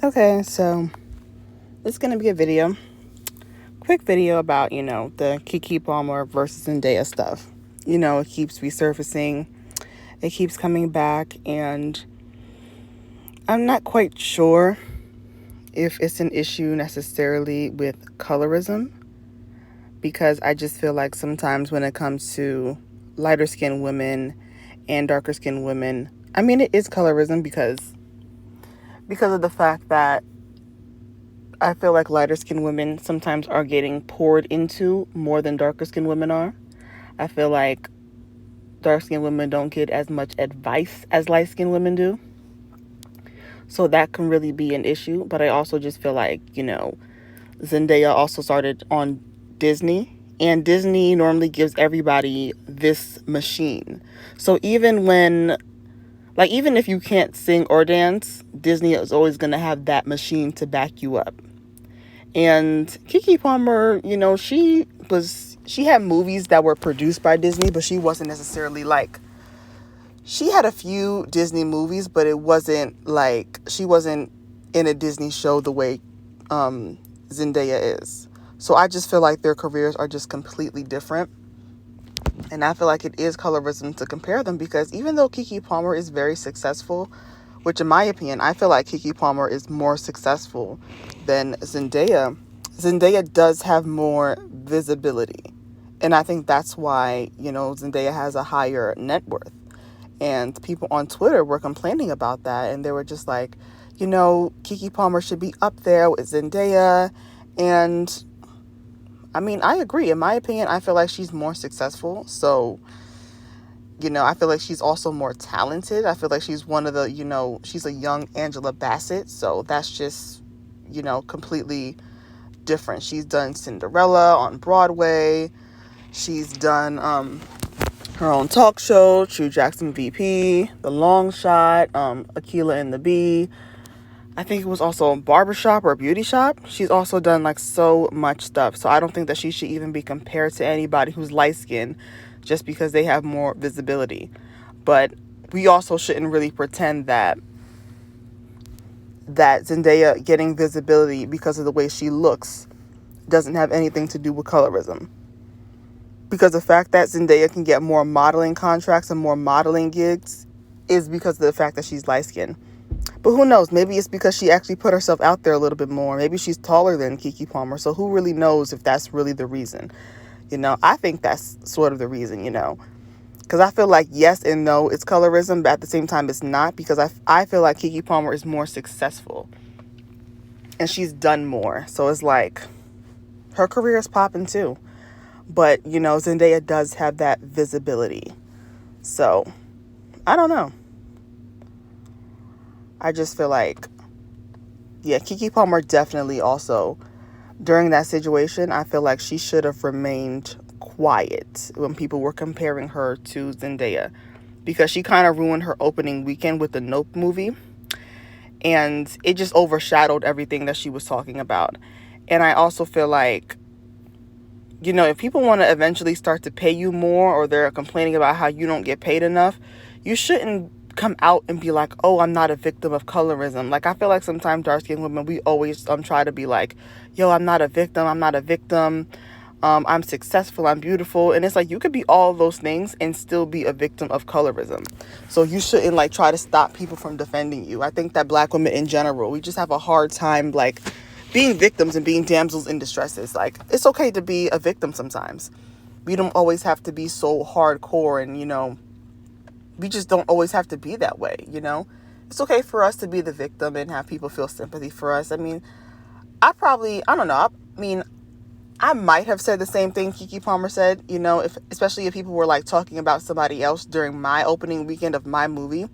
Okay, so this is going to be a quick video about, the Keke Palmer versus Zendaya stuff. It keeps resurfacing, it keeps coming back, and I'm not quite sure if it's an issue necessarily with colorism, because I just feel like sometimes when it comes to lighter skinned women and darker skinned women, I mean, it is colorism because of the fact that I feel like lighter skinned women sometimes are getting poured into more than darker skinned women are. I feel like dark skinned women don't get as much advice as light skinned women do. So that can really be an issue. But I also just feel like, Zendaya also started on Disney. And Disney normally gives everybody this machine. So even if you can't sing or dance, Disney is always going to have that machine to back you up. And Keke Palmer, she had movies that were produced by Disney, but she wasn't necessarily like, she had a few Disney movies, but it wasn't like, she wasn't in a Disney show the way Zendaya is. So I just feel like their careers are just completely different. And I feel like it is colorism to compare them, because even though Keke Palmer is very successful, which in my opinion, I feel like Keke Palmer is more successful than Zendaya. Zendaya does have more visibility. And I think that's why, Zendaya has a higher net worth. And people on Twitter were complaining about that. And they were just like, Keke Palmer should be up there with Zendaya. And I mean, I agree. In my opinion, I feel like she's more successful. So, I feel like she's also more talented. I feel like she's one of the, she's a young Angela Bassett. So that's just, completely different. She's done Cinderella on Broadway. She's done her own talk show, True Jackson VP, The Long Shot, Aquila and the Bee. I think it was also a barbershop or a beauty shop. She's also done like so much stuff. So I don't think that she should even be compared to anybody who's light skinned just because they have more visibility. But we also shouldn't really pretend that Zendaya getting visibility because of the way she looks doesn't have anything to do with colorism. Because the fact that Zendaya can get more modeling contracts and more modeling gigs is because of the fact that she's light skinned. But who knows? Maybe it's because she actually put herself out there a little bit more. Maybe she's taller than Keke Palmer. So who really knows if that's really the reason? I think that's sort of the reason, Because I feel like yes and no, it's colorism, but at the same time it's not. Because I feel like Keke Palmer is more successful. And she's done more. So it's like her career is popping too. But, Zendaya does have that visibility. So, I don't know. I just feel like, yeah, Keke Palmer definitely also, during that situation, I feel like she should have remained quiet when people were comparing her to Zendaya. Because she kind of ruined her opening weekend with the Nope movie. And it just overshadowed everything that she was talking about. And I also feel like, if people want to eventually start to pay you more, or they're complaining about how you don't get paid enough, you shouldn't come out and be like, oh, I'm not a victim of colorism. Like, I feel like sometimes dark-skinned women, we always try to be like, yo, I'm not a victim. I'm successful, I'm beautiful. And it's like, you could be all of those things and still be a victim of colorism. So you shouldn't like try to stop people from defending you. I think that Black women in general, we just have a hard time like being victims and being damsels in distresses. Like, it's okay to be a victim sometimes. We don't always have to be so hardcore, and we just don't always have to be that way. It's okay for us to be the victim and have people feel sympathy for us. I mean, I don't know. I mean, I might have said the same thing Keke Palmer said, especially if people were like talking about somebody else during my opening weekend of my movie.